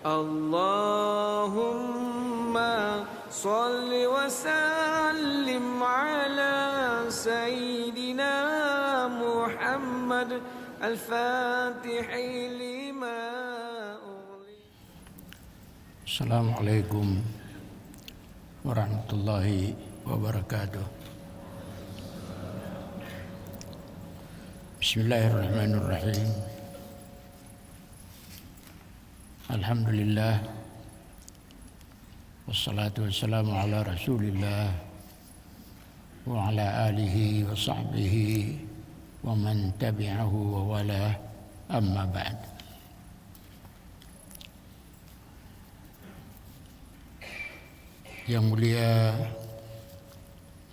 Allahumma salli wa sallim ala Sayyidina Muhammad al-Fatihi lima. Assalamualaikum warahmatullahi wabarakatuh. Bismillahirrahmanirrahim. Alhamdulillah, wassalatu wassalamu ala rasulillah wa ala alihi wa sahbihi wa man tabi'ahu wa wala, amma ba'd. Yang mulia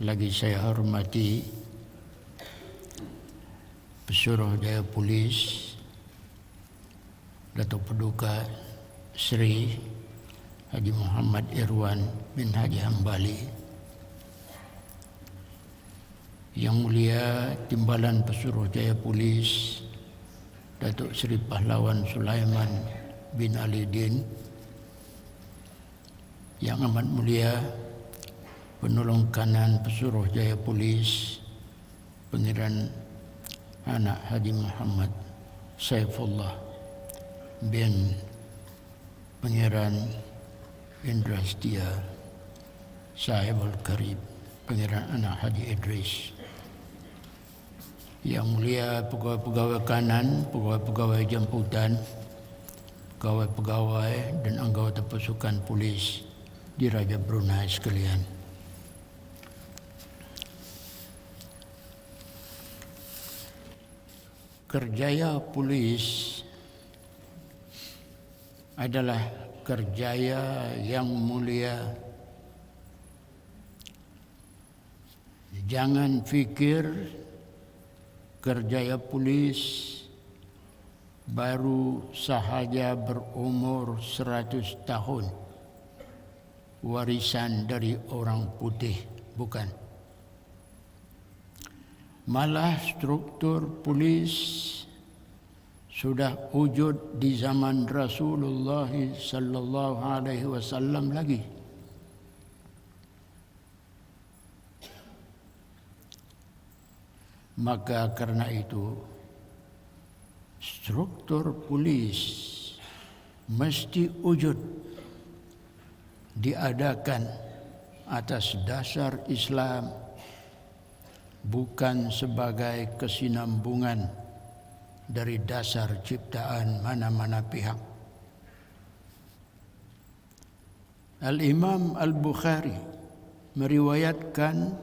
lagi saya hormati Pesuruh Jaya Polis Datuk Paduka Sri Haji Muhammad Irwan bin Haji Hambali, Yang mulia Timbalan Pesuruh Jaya Polis Datuk Sri Pahlawan Sulaiman bin Ali Din, Yang amat mulia Penolong Kanan Pesuruh Jaya Polis Pangeran Anak Haji Muhammad Saifullah bin Pangeran Indra Setia Sahibul Karib Pangeran Anak Haji Idris, Yang mulia pegawai-pegawai kanan, pegawai-pegawai jemputan, pegawai-pegawai dan anggota pasukan polis di Raja Brunei sekalian. Kerjaya polis adalah kerjaya yang mulia. Jangan fikir kerjaya polis baru sahaja berumur 100 tahun, warisan dari orang putih, bukan. Malah struktur polis sudah wujud di zaman Rasulullah sallallahu alaihi wasallam lagi. Maka karena itu struktur polis mesti wujud diadakan atas dasar Islam, bukan sebagai kesinambungan dari dasar ciptaan mana-mana pihak. Al-Imam Al-Bukhari meriwayatkan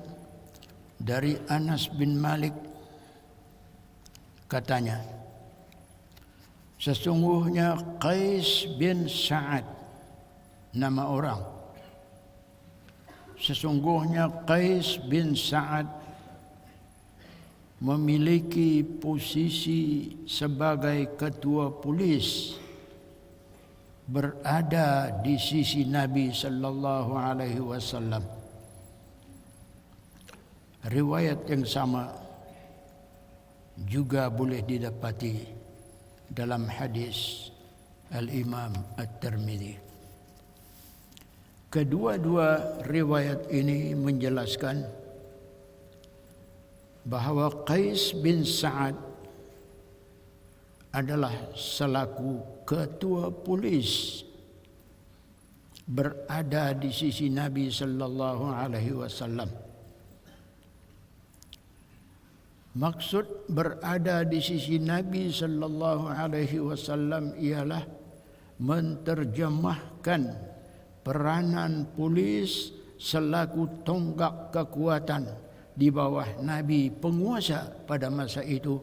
dari Anas bin Malik, katanya, sesungguhnya Qais bin Sa'ad, nama orang, sesungguhnya Qais bin Sa'ad memiliki posisi sebagai ketua polis, berada di sisi Nabi sallallahu alaihi wasallam. Riwayat yang sama juga boleh didapati dalam hadis Al-Imam At-Tirmidzi. Kedua-dua riwayat ini menjelaskan bahawa Qais bin Sa'ad adalah selaku ketua polis berada di sisi Nabi sallallahu alaihi wasallam. Maksud berada di sisi Nabi sallallahu alaihi wasallam ialah menterjemahkan peranan polis selaku tonggak kekuatan di bawah Nabi penguasa pada masa itu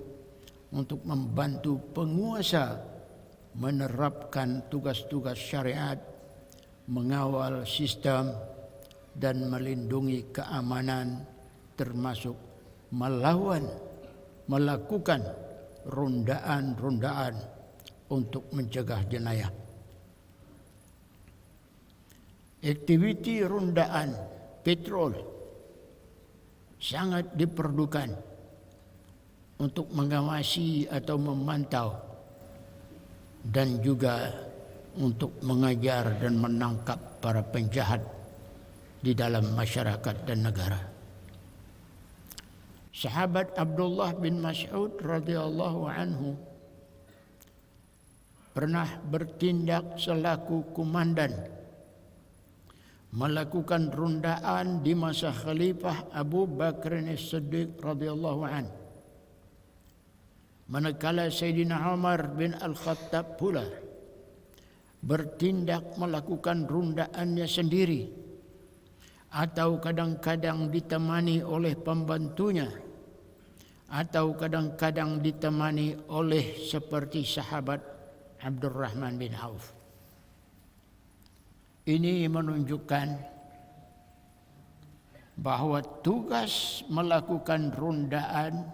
untuk membantu penguasa menerapkan tugas-tugas syariat, mengawal sistem dan melindungi keamanan, termasuk melakukan rondaan-rondaan untuk mencegah jenayah. Aktiviti rondaan, patrol sangat diperlukan untuk mengawasi atau memantau dan juga untuk mengajar dan menangkap para penjahat di dalam masyarakat dan negara. Sahabat Abdullah bin Mas'ud radhiyallahu anhu pernah bertindak selaku komandan melakukan rundaan di masa Khalifah Abu Bakar As-Siddiq radhiyallahu anhu. Manakala Sayyidina Umar bin Al-Khattab pula bertindak melakukan rundaannya sendiri atau kadang-kadang ditemani oleh pembantunya atau kadang-kadang ditemani oleh seperti sahabat Abdurrahman bin Auf. Ini menunjukkan bahawa tugas melakukan rundaan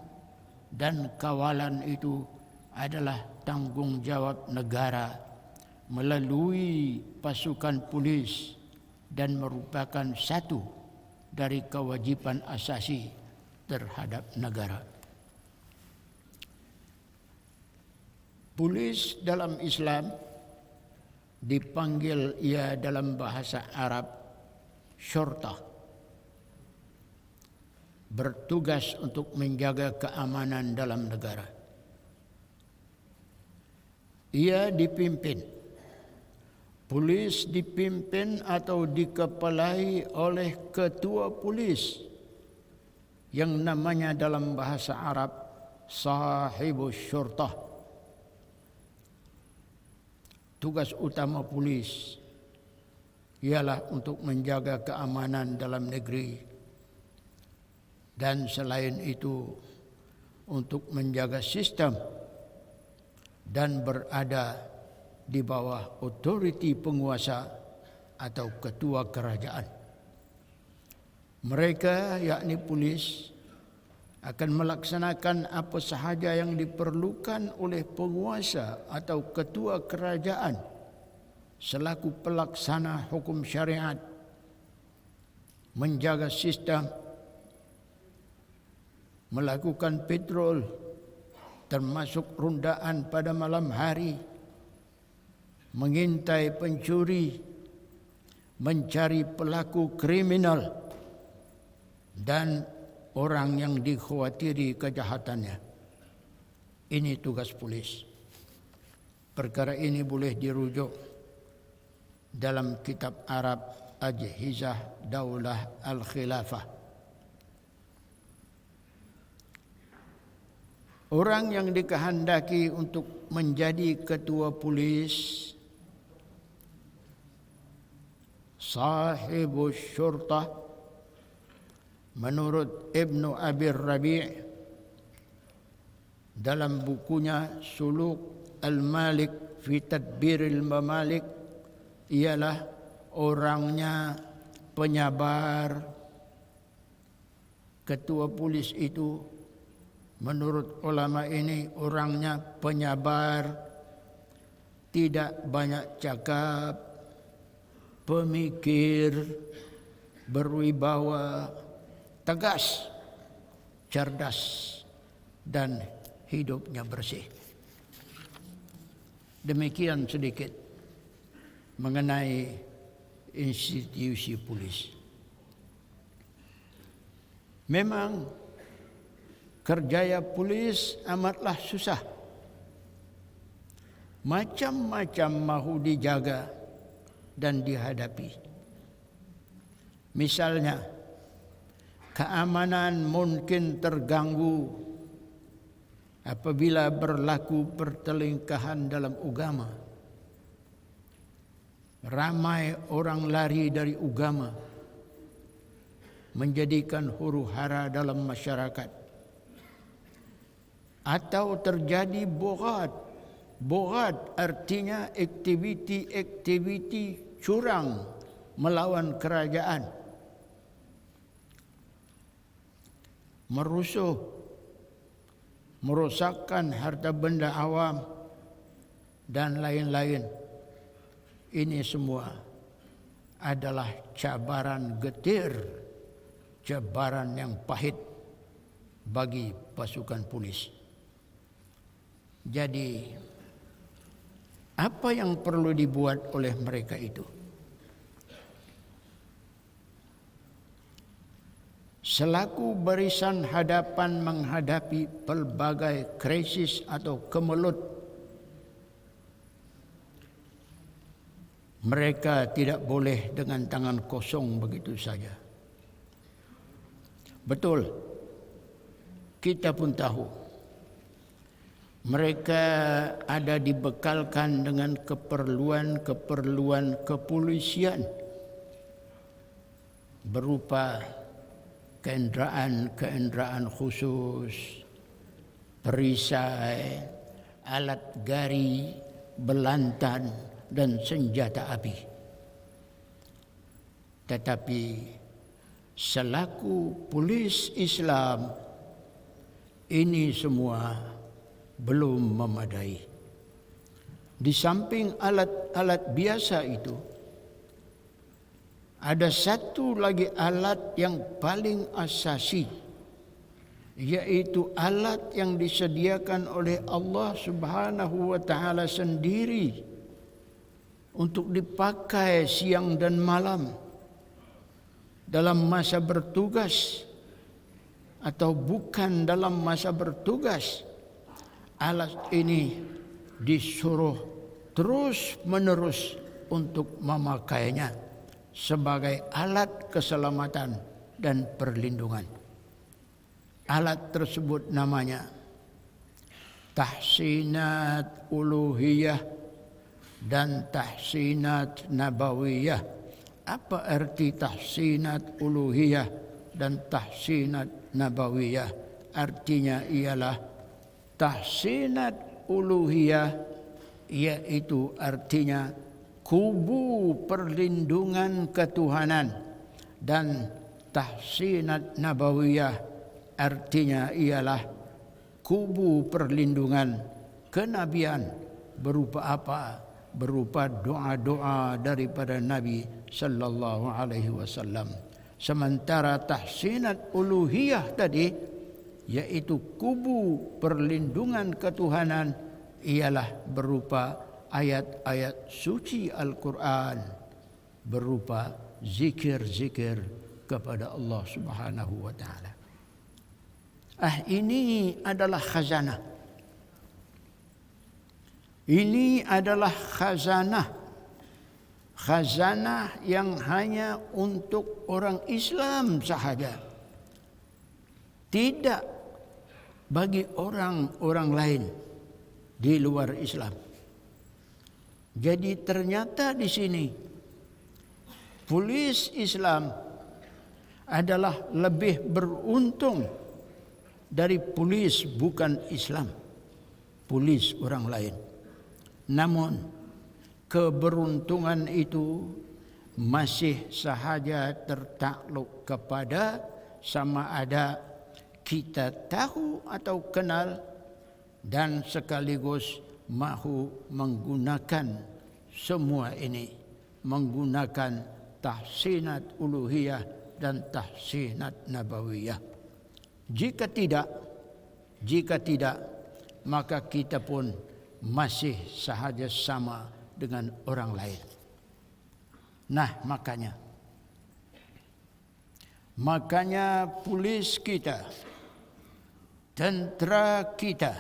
dan kawalan itu adalah tanggungjawab negara melalui pasukan polis dan merupakan satu dari kewajipan asasi terhadap negara. Polis dalam Islam dipanggil ia dalam bahasa Arab syurtah, bertugas untuk menjaga keamanan dalam negara. Ia dipimpin, polis dipimpin atau dikepalai oleh ketua polis yang namanya dalam bahasa Arab sahibus syurtah. Tugas utama polis ialah untuk menjaga keamanan dalam negeri, dan selain itu untuk menjaga sistem dan berada di bawah otoriti penguasa atau ketua kerajaan. Mereka yakni polis akan melaksanakan apa sahaja yang diperlukan oleh penguasa atau ketua kerajaan selaku pelaksana hukum syariat, menjaga sistem, melakukan patrol termasuk rundaan pada malam hari, mengintai pencuri, mencari pelaku kriminal dan orang yang dikhawatiri kejahatannya. Ini tugas polis. Perkara ini boleh dirujuk dalam kitab Arab Ajhizah Daulah Al-Khilafah. Orang yang dikehendaki untuk menjadi ketua polis, sahibus syurtah, menurut Ibnu Abi Rabi' dalam bukunya Suluk Al-Malik fi Tadbiril Mamalik, ialah orangnya penyabar. Ketua polis itu menurut ulama ini orangnya penyabar, tidak banyak cakap, pemikir, berwibawa, tegas, cerdas, dan hidupnya bersih. Demikian sedikit mengenai institusi polis. Memang kerjaya polis amatlah susah. Macam-macam mahu dijaga dan dihadapi. Misalnya, keamanan mungkin terganggu apabila berlaku pertelingkahan dalam agama. Ramai orang lari dari agama, menjadikan huru-hara dalam masyarakat. Atau terjadi bogat. Bogat artinya aktiviti curang melawan kerajaan, merusuh, merosakkan harta benda awam, dan lain-lain. Ini semua adalah cabaran getir, cabaran yang pahit bagi pasukan polis. Jadi Apa yang perlu dibuat oleh mereka itu? Selaku barisan hadapan menghadapi pelbagai krisis atau kemelut, mereka tidak boleh dengan tangan kosong begitu saja. Betul, kita pun tahu mereka ada dibekalkan dengan keperluan kepolisian berupa kenderaan khusus, perisai, alat gari, belantan dan senjata api. Tetapi selaku polis Islam, ini semua belum memadai. Di samping alat-alat biasa itu, ada satu lagi alat yang paling asasi, yaitu alat yang disediakan oleh Allah Subhanahu wa taala sendiri untuk dipakai siang dan malam dalam masa bertugas atau bukan dalam masa bertugas. Alat ini disuruh terus-menerus untuk memakainya sebagai alat keselamatan dan perlindungan. Alat tersebut namanya tahsinat uluhiyah dan tahsinat nabawiyah. Apa arti tahsinat uluhiyah dan tahsinat nabawiyah? Artinya ialah tahsinat uluhiyah, yaitu artinya kubu perlindungan ketuhanan, dan tahsinat nabawiyah artinya ialah kubu perlindungan kenabian. Berupa apa? Berupa doa-doa daripada Nabi sallallahu alaihi wasallam. Sementara tahsinat uluhiyah tadi, yaitu kubu perlindungan ketuhanan, ialah berupa ayat-ayat suci Al-Quran, berupa zikir-zikir kepada Allah Subhanahu wa taala. Ini adalah khazanah. Ini adalah khazanah. Khazanah yang hanya untuk orang Islam sahaja. Tidak bagi orang-orang lain di luar Islam. Jadi ternyata di sini polis Islam adalah lebih beruntung dari polis bukan Islam, polis orang lain. Namun keberuntungan itu masih sahaja tertakluk kepada sama ada kita tahu atau kenal dan sekaligus mahu menggunakan semua ini, menggunakan tahsinat uluhiyah dan tahsinat nabawiyah. Jika tidak, maka kita pun masih sahaja sama dengan orang lain. Nah, makanya polis kita, tentera kita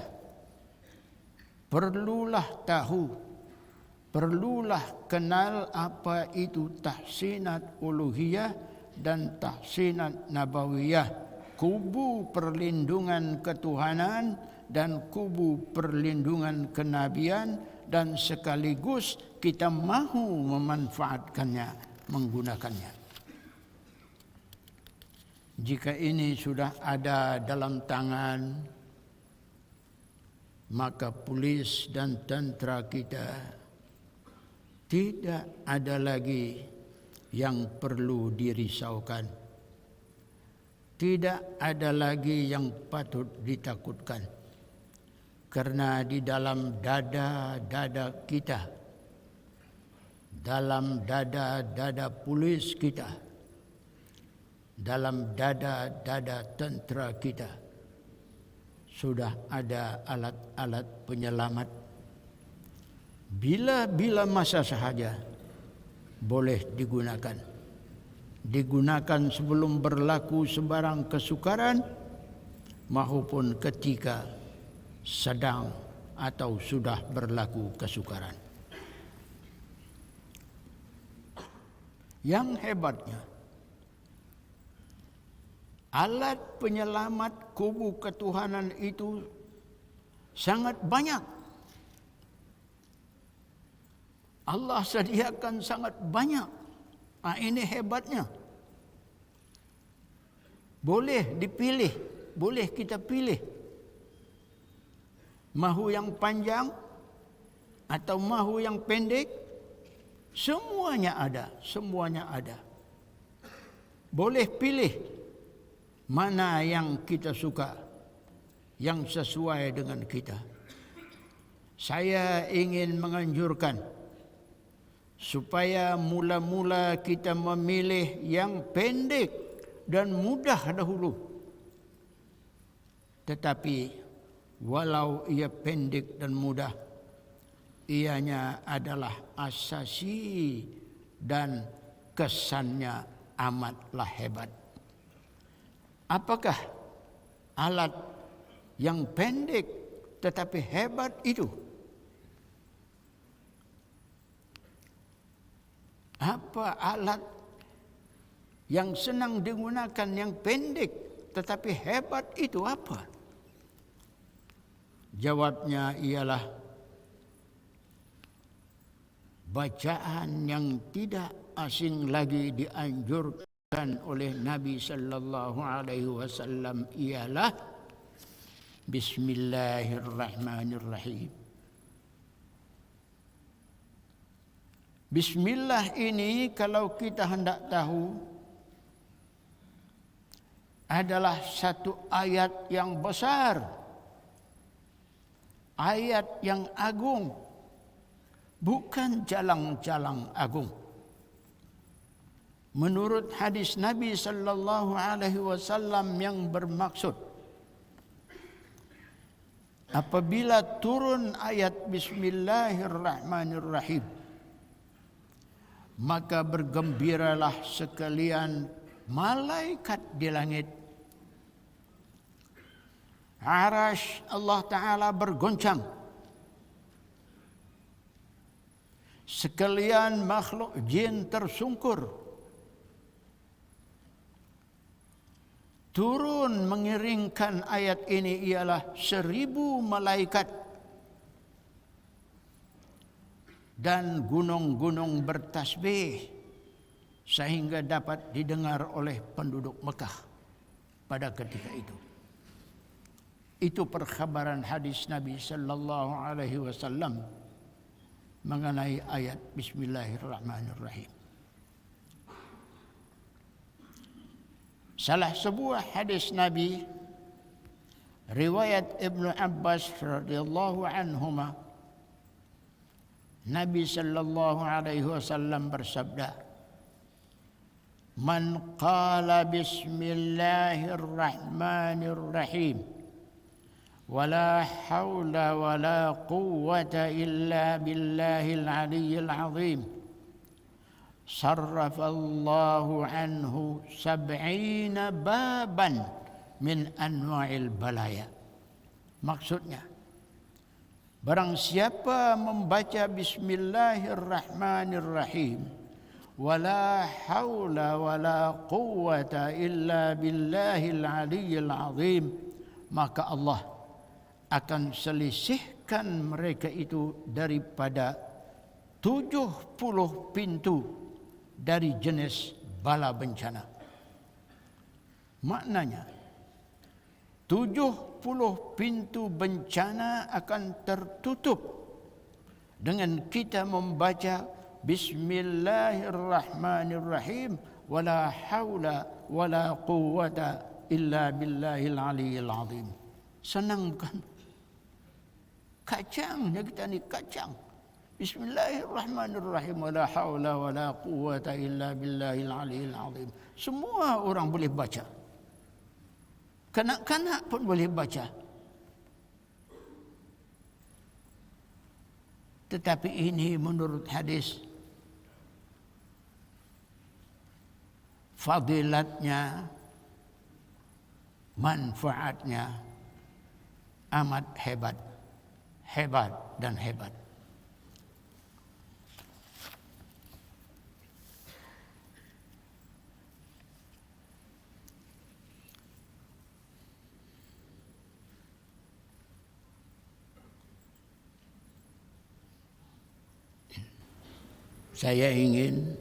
perlulah tahu, perlulah kenal apa itu tahsinat uluhiyah dan tahsinat nabawiyah, kubu perlindungan ketuhanan dan kubu perlindungan kenabian, dan sekaligus kita mahu memanfaatkannya, menggunakannya. Jika ini sudah ada dalam tangan, maka polis dan tentera kita tidak ada lagi yang perlu dirisaukan. Tidak ada lagi yang patut ditakutkan. Karena di dalam dada-dada kita, dalam dada-dada polis kita, dalam dada-dada tentera kita sudah ada alat-alat penyelamat, bila-bila masa sahaja boleh digunakan. Digunakan sebelum berlaku sebarang kesukaran maupun ketika sedang atau sudah berlaku kesukaran. Yang hebatnya, alat penyelamat kubu ketuhanan itu sangat banyak. Allah sediakan sangat banyak. Ini hebatnya. Boleh dipilih, boleh kita pilih. Mahu yang panjang atau mahu yang pendek, semuanya ada, semuanya ada. Boleh pilih mana yang kita suka, yang sesuai dengan kita. Saya ingin menganjurkan supaya mula-mula kita memilih yang pendek dan mudah dahulu. Tetapi walau ia pendek dan mudah, ianya adalah asasi dan kesannya amatlah hebat. Apakah alat yang pendek tetapi hebat itu? Apa alat yang senang digunakan yang pendek tetapi hebat itu apa? Jawabnya ialah bacaan yang tidak asing lagi dianjurkan oleh Nabi sallallahu alaihi wasallam ialah Bismillahirrahmanirrahim. Bismillah ini kalau kita hendak tahu adalah satu ayat yang besar, ayat yang agung, bukan jalang-jalang agung. Menurut hadis Nabi sallallahu alaihi wasallam yang bermaksud, apabila turun ayat Bismillahirrahmanirrahim, maka bergembiralah sekalian malaikat di langit. Arasy Allah Ta'ala bergoncang. Sekalian makhluk jin tersungkur. Turun mengiringkan ayat ini ialah 1000 malaikat. Dan gunung-gunung bertasbih sehingga dapat didengar oleh penduduk Mekah pada ketika itu. Itu perkhabaran hadis Nabi sallallahu alaihi wasallam mengenai ayat Bismillahirrahmanirrahim. Salah sebuah hadis Nabi riwayat Ibnu Abbas radhiyallahu anhuma, Nabi sallallahu alaihi wasallam bersabda, "Man qala bismillahirrahmanirrahim wala haula wala quwwata illa billahil aliyyil azim sarrafallahu anhu 70 baban min anwa'il balaya." Maksudnya, barang siapa membaca Bismillahirrahmanirrahim wala haula wala quwwata illa billahil aliyyil azim, maka Allah akan selisihkan mereka itu daripada 70 pintu dari jenis bala bencana. Maknanya 70 pintu bencana akan tertutup dengan kita membaca Bismillahirrahmanirrahim wala haula wala quwwata illa billahil aliyyil azim. Senang bukan? Kacangnya kita ni, kacang. Bismillahirrahmanirrahim wala haula wala quwwata illa billahil aliyyil azim. Semua orang boleh baca. Kanak-kanak pun boleh baca. Tetapi ini menurut hadis fadilatnya, manfaatnya amat hebat dan hebat. Saya ingin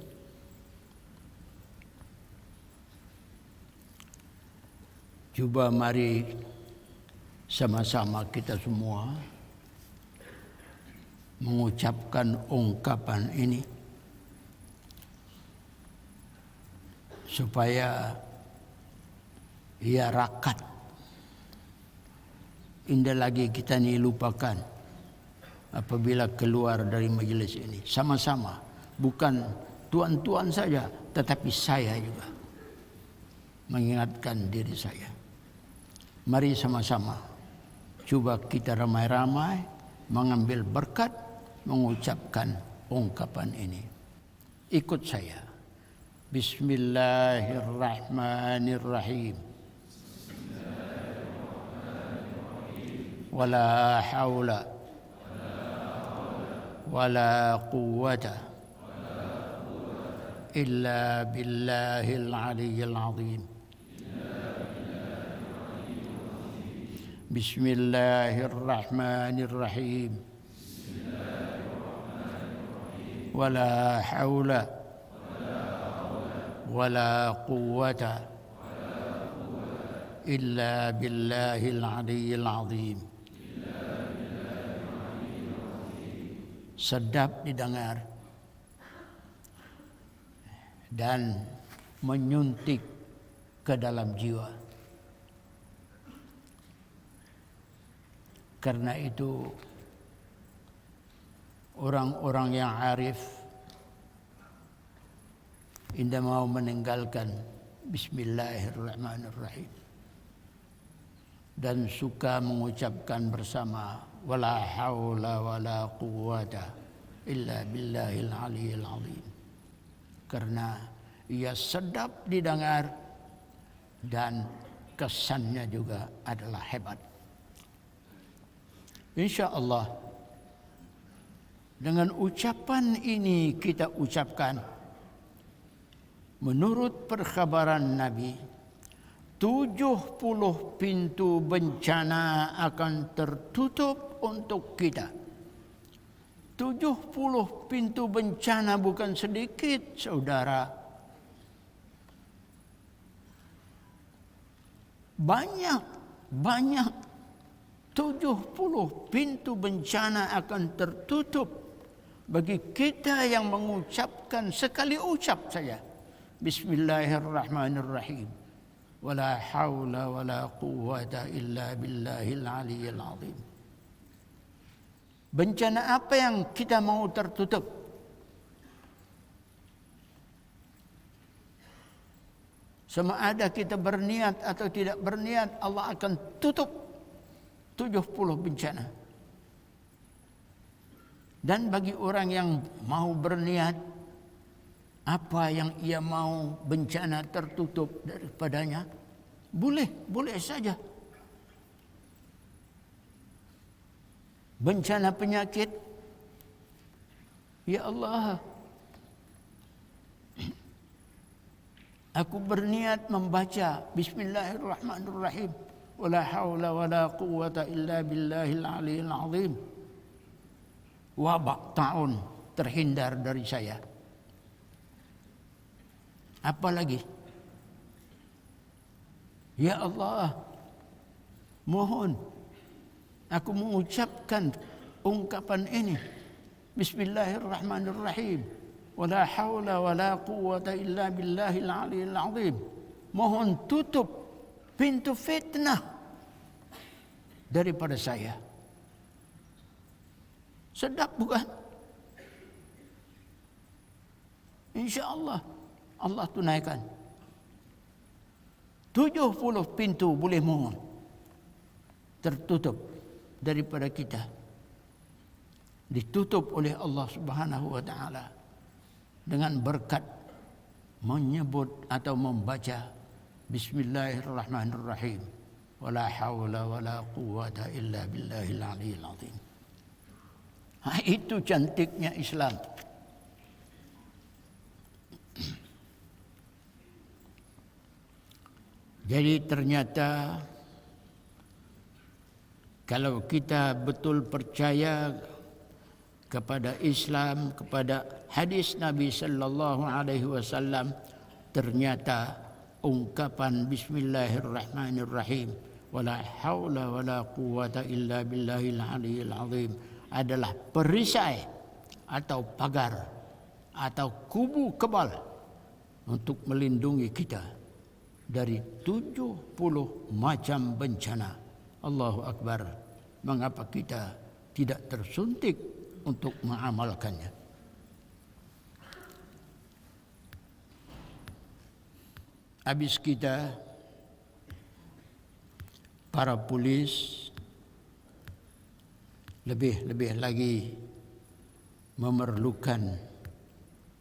cuba mari sama-sama kita semua mengucapkan ungkapan ini supaya ia rakat. Indah lagi kita ini lupakan apabila keluar dari majelis ini. Sama-sama, bukan tuan-tuan saja, tetapi saya juga mengingatkan diri saya. Mari sama-sama coba kita ramai-ramai mengambil berkat mengucapkan ungkapan ini. Ikut saya. Bismillahirrahmanirrahim. Wala haula wala quwwata illa billahil aliyyil azim. Bismillahirrahmanirrahim. Wala haula wala quwwata illa billahil aliyyil azim. Sedap didengar dan menyuntik ke dalam jiwa. Karena itu orang-orang yang arif indah mau meninggalkan Bismillahirrahmanirrahim dan suka mengucapkan bersama wala haula wala quwwata illa billahil aliyyil azim, karena ia sedap didengar dan kesannya juga adalah hebat. InsyaAllah dengan ucapan ini kita ucapkan, menurut perkhabaran Nabi, 70 pintu bencana akan tertutup untuk kita. 70 pintu bencana bukan sedikit, saudara. Banyak. 70 pintu bencana akan tertutup bagi kita yang mengucapkan sekali ucap saja Bismillahirrahmanirrahim. Wala haula wala quwwata illa billahil aliyyil azim. Bencana apa yang kita mau tertutup? Sama ada kita berniat atau tidak berniat, Allah akan tutup 70 bencana. Dan bagi orang yang mau berniat, apa yang ia mau bencana tertutup daripadanya, boleh saja. Bencana penyakit, ya Allah, aku berniat membaca Bismillahirrahmanirrahim. Wala haula wala quwwata illa billahil aliyyil azim. Wabak tahun terhindar dari saya. Apalagi, ya Allah, mohon aku mengucapkan ungkapan ini Bismillahirrahmanirrahim. Wala haula wala quwwata illa billahil aliyyil azim. Mohon tutup pintu fitnah daripada saya. Sedap bukan? InsyaAllah Allah tunaikan. 70 pintu boleh mohon tertutup daripada kita. ditutup oleh Allah Subhanahu wa taala dengan berkat menyebut atau membaca Bismillahirrahmanirrahim. Wala haula wala quwwata illa billahil aliyil azim. Itu cantiknya Islam. Jadi ternyata kalau kita betul percaya kepada Islam, kepada hadis Nabi sallallahu alaihi wasallam, ternyata ungkapan Bismillahirrahmanirrahim wala haula wala quwwata illa billahil aliyil azim adalah perisai atau pagar atau kubu kebal untuk melindungi kita dari 70 macam bencana. Allahu Akbar. Mengapa kita tidak tersuntik untuk mengamalkannya? Habis kita, para polis lebih lagi memerlukan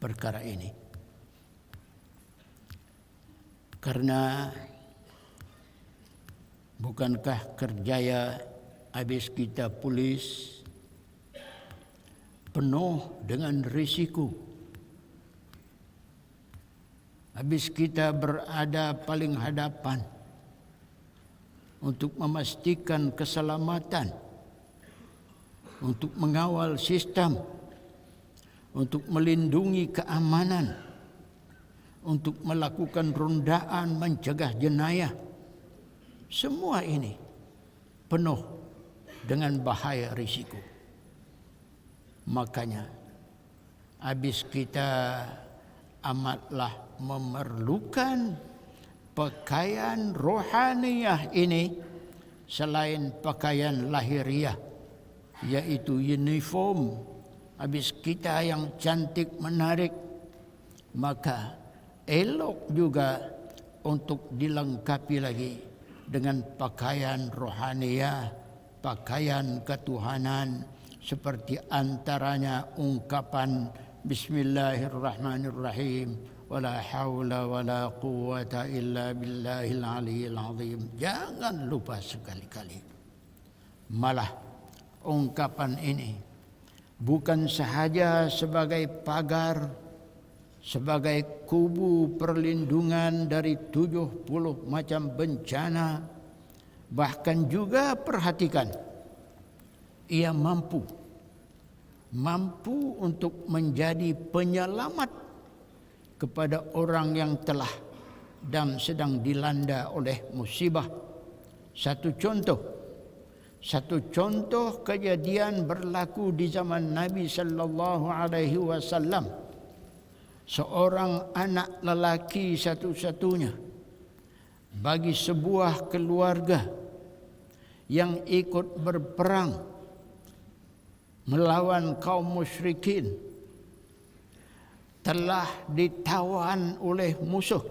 perkara ini. Karena bukankah kerjaya habis kita polis penuh dengan risiko. Habis kita berada paling hadapan untuk memastikan keselamatan, untuk mengawal sistem, untuk melindungi keamanan, untuk melakukan rondaan mencegah jenayah. Semua ini penuh dengan bahaya risiko. Makanya habis kita amatlah memerlukan pakaian rohaniyah ini selain pakaian lahiriah, yaitu uniform. Habis kita yang cantik menarik, maka elok juga untuk dilengkapi lagi dengan pakaian rohaniyah, pakaian ketuhanan, seperti antaranya ungkapan Bismillahirrahmanirrahim wala haula wala quwwata illa billahil aliyil azim. Jangan lupa sekali-kali. Malah ungkapan ini bukan sahaja sebagai pagar, sebagai kubu perlindungan dari 70 macam bencana, bahkan juga perhatikan, ia mampu untuk menjadi penyelamat kepada orang yang telah dan sedang dilanda oleh musibah. Satu contoh kejadian berlaku di zaman Nabi sallallahu alaihi wasallam. Seorang anak lelaki satu-satunya bagi sebuah keluarga yang ikut berperang melawan kaum musyrikin telah ditawan oleh musuh.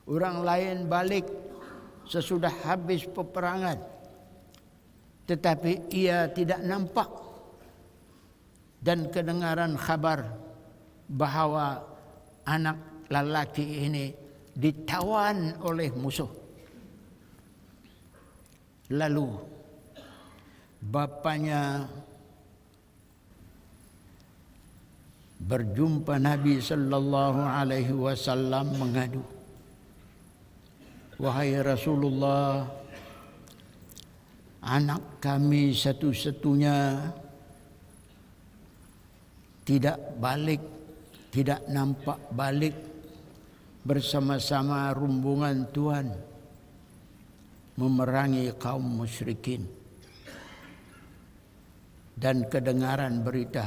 Orang lain balik sesudah habis peperangan, tetapi ia tidak nampak dan kedengaran khabar bahawa anak lelaki ini ditawan oleh musuh. Lalu bapanya berjumpa Nabi sallallahu alaihi wasallam mengadu, "Wahai Rasulullah, anak kami satu-satunya tidak nampak balik bersama-sama rombongan Tuhan memerangi kaum musyrikin. Dan kedengaran berita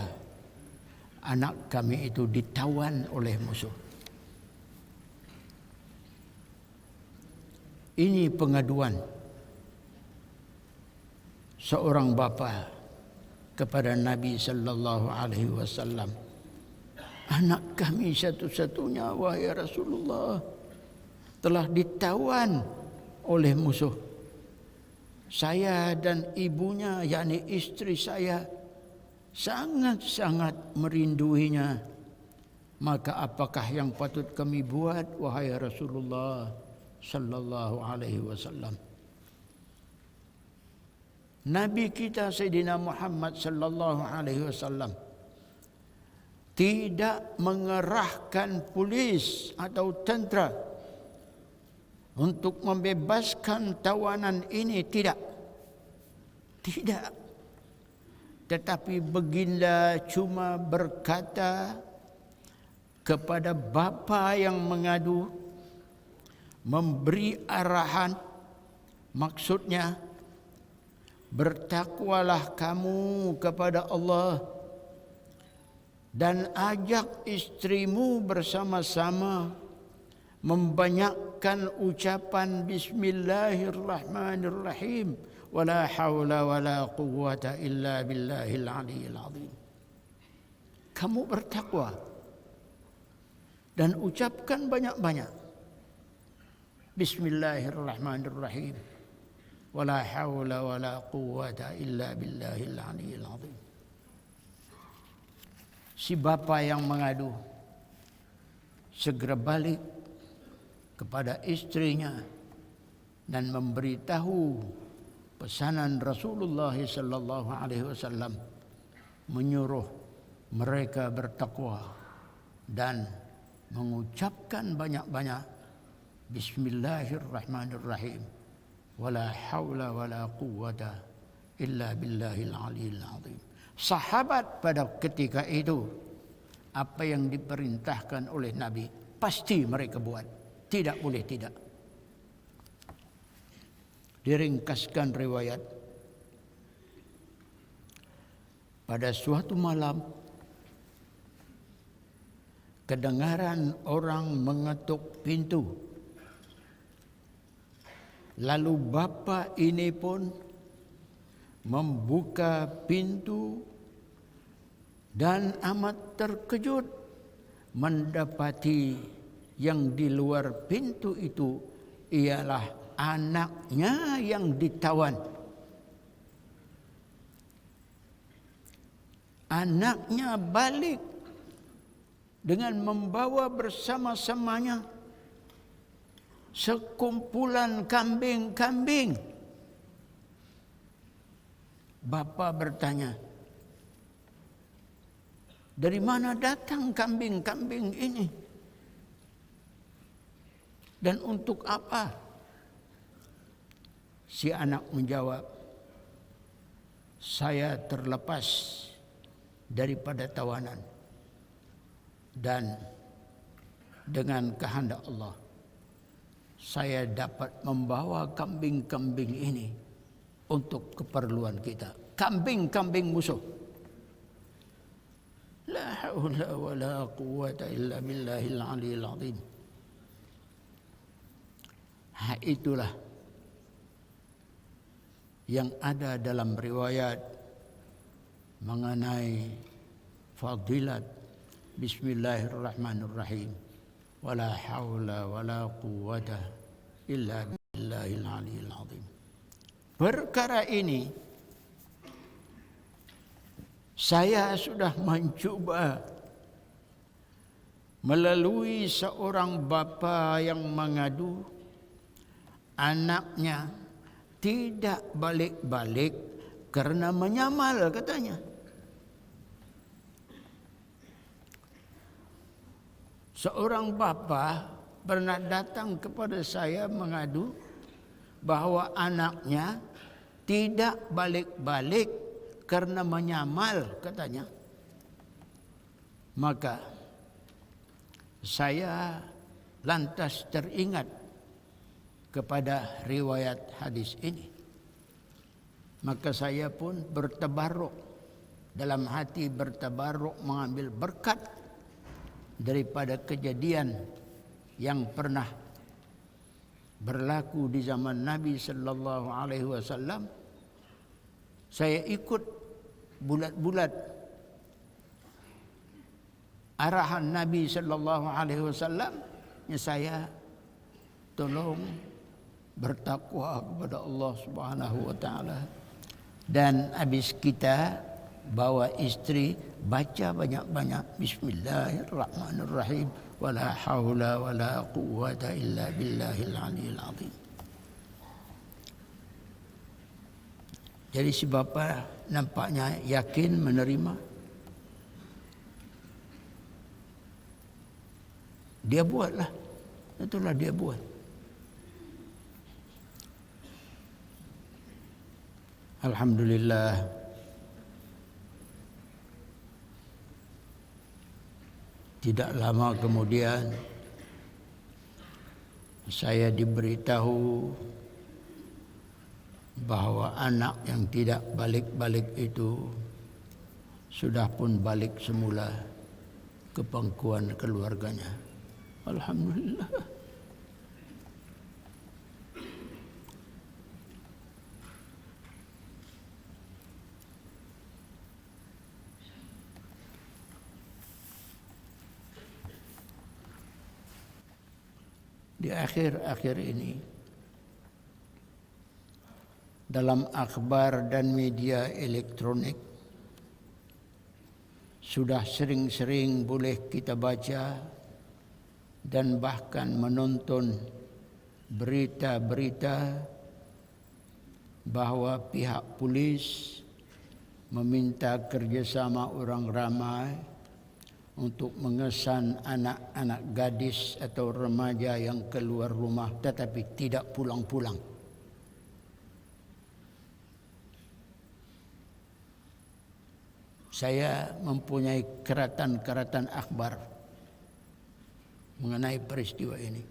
anak kami itu ditawan oleh musuh." Ini pengaduan seorang bapa kepada Nabi sallallahu alaihi wasallam. Anak kami satu-satunya, wahai Rasulullah, telah ditawan oleh musuh. saya dan ibunya, yakni istri saya, sangat-sangat merinduinya. Maka apakah yang patut kami buat, wahai Rasulullah sallallahu alaihi wasallam? Nabi kita Sayyidina Muhammad sallallahu alaihi wasallam tidak mengerahkan polis atau tentera untuk membebaskan tawanan ini, tidak. Tetapi baginda cuma berkata kepada bapa yang mengadu, memberi arahan, maksudnya bertakwalah kamu kepada Allah dan ajak istrimu bersama-sama membanyakkan ucapan Bismillahirrahmanirrahim, wala haula wala quwwata illa billahil aliyyil azim. Kamu bertakwa dan ucapkan banyak-banyak Bismillahirrahmanirrahim, wala haula wala quwwata illa billahil aliyyil azim. Si bapa yang mengadu segera balik kepada istrinya dan memberitahu pesanan Rasulullah sallallahu alaihi wasallam, menyuruh mereka bertakwa dan mengucapkan banyak-banyak Bismillahirrahmanirrahim, wala haula wala quwwata illa billahil aliyyil azim. Sahabat pada ketika itu, apa yang diperintahkan oleh Nabi pasti mereka buat, tidak boleh tidak. Diringkaskan riwayat, pada suatu malam kedengaran orang mengetuk pintu. Lalu bapa ini pun membuka pintu dan amat terkejut mendapati yang di luar pintu itu ialah anaknya yang ditawan. Anaknya balik dengan membawa bersama-samanya sekumpulan kambing-kambing. Bapa bertanya, dari mana datang kambing-kambing ini? Dan untuk apa? Si anak menjawab, saya terlepas daripada tawanan dan dengan kehendak Allah saya dapat membawa kambing-kambing ini untuk keperluan kita. Kambing-kambing musuh. La haula wala quwwata illa billahil aliyyil azim. Itulah yang ada dalam riwayat mengenai fadilat Bismillahirrahmanirrahim, wala haula wala quwwata illa billahil aliyyil azim. Perkara ini saya sudah mencuba melalui seorang bapa yang mengadu anaknya tidak balik-balik karena menyamal, katanya. Seorang bapa pernah datang kepada saya mengadu bahwa anaknya tidak balik-balik karena menyamal, katanya. Maka saya lantas teringat kepada riwayat hadis ini. Maka saya pun bertabarruk, dalam hati bertabarruk mengambil berkat daripada kejadian yang pernah berlaku di zaman Nabi sallallahu alaihi wasallam. Saya ikut bulat-bulat arahan Nabi sallallahu alaihi wasallam. Saya tolong bertakwa kepada Allah Subhanahu wa taala. Dan habis kita bawa istri baca banyak-banyak bismillahirrahmanirrahim wala haula wala quwwata illa billahil aliyil azim. Jadi si bapa nampaknya yakin menerima. Dia buatlah. Itulah dia buat. Alhamdulillah. Tidak lama kemudian saya diberitahu bahawa anak yang tidak balik-balik itu sudah pun balik semula ke pangkuan keluarganya. Alhamdulillah. Di akhir-akhir ini dalam akhbar dan media elektronik sudah sering-sering boleh kita baca dan bahkan menonton berita-berita bahawa pihak polis meminta kerjasama orang ramai untuk mengesan anak-anak gadis atau remaja yang keluar rumah tetapi tidak pulang-pulang. Saya mempunyai keratan-keratan akhbar mengenai peristiwa ini.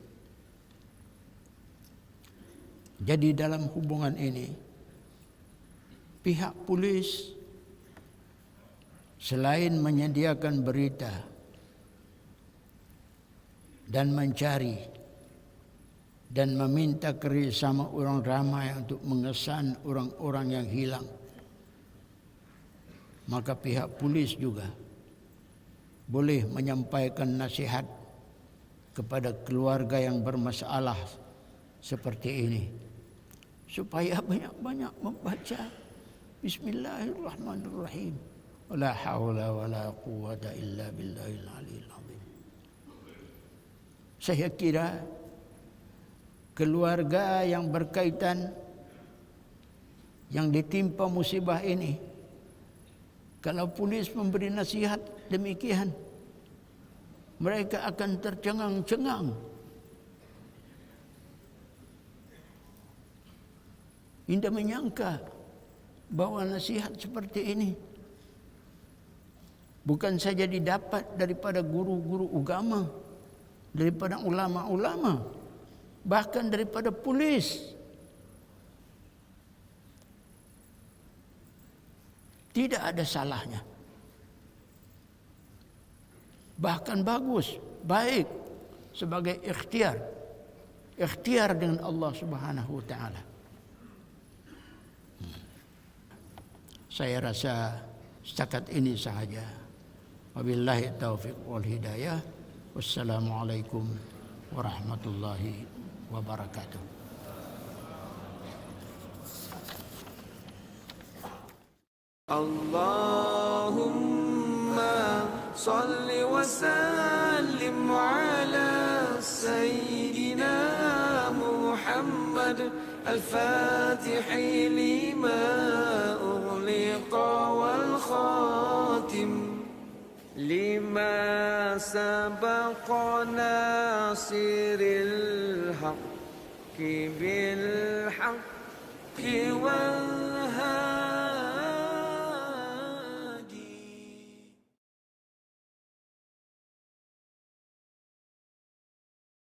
Jadi dalam hubungan ini, pihak polis selain menyediakan berita dan mencari dan meminta kerjasama orang ramai untuk mengesan orang-orang yang hilang, maka pihak polis juga boleh menyampaikan nasihat kepada keluarga yang bermasalah seperti ini supaya banyak-banyak membaca Bismillahirrahmanirrahim. Wala haula wala quwwata illa billahil aliyil azim. Saya kira keluarga yang berkaitan yang ditimpa musibah ini, kalau polis memberi nasihat demikian, mereka akan tercengang-cengang. Tidak menyangka bahwa nasihat seperti ini bukan saja didapat daripada guru-guru agama, daripada ulama-ulama, bahkan daripada polis. Tidak ada salahnya. Bahkan bagus, baik sebagai ikhtiar. Ikhtiar dengan Allah Subhanahu wa taala. Saya rasa setakat ini sahaja. Wabillahi taufiq wal hidayah. Wassalamualaikum warahmatullahi wabarakatuh. Allahumma salli wa sallim ala sayyidina Muhammad al-Fatihi lima ughliqa wal khatim lima sabaqa nasiril haqqi bil haqqi wal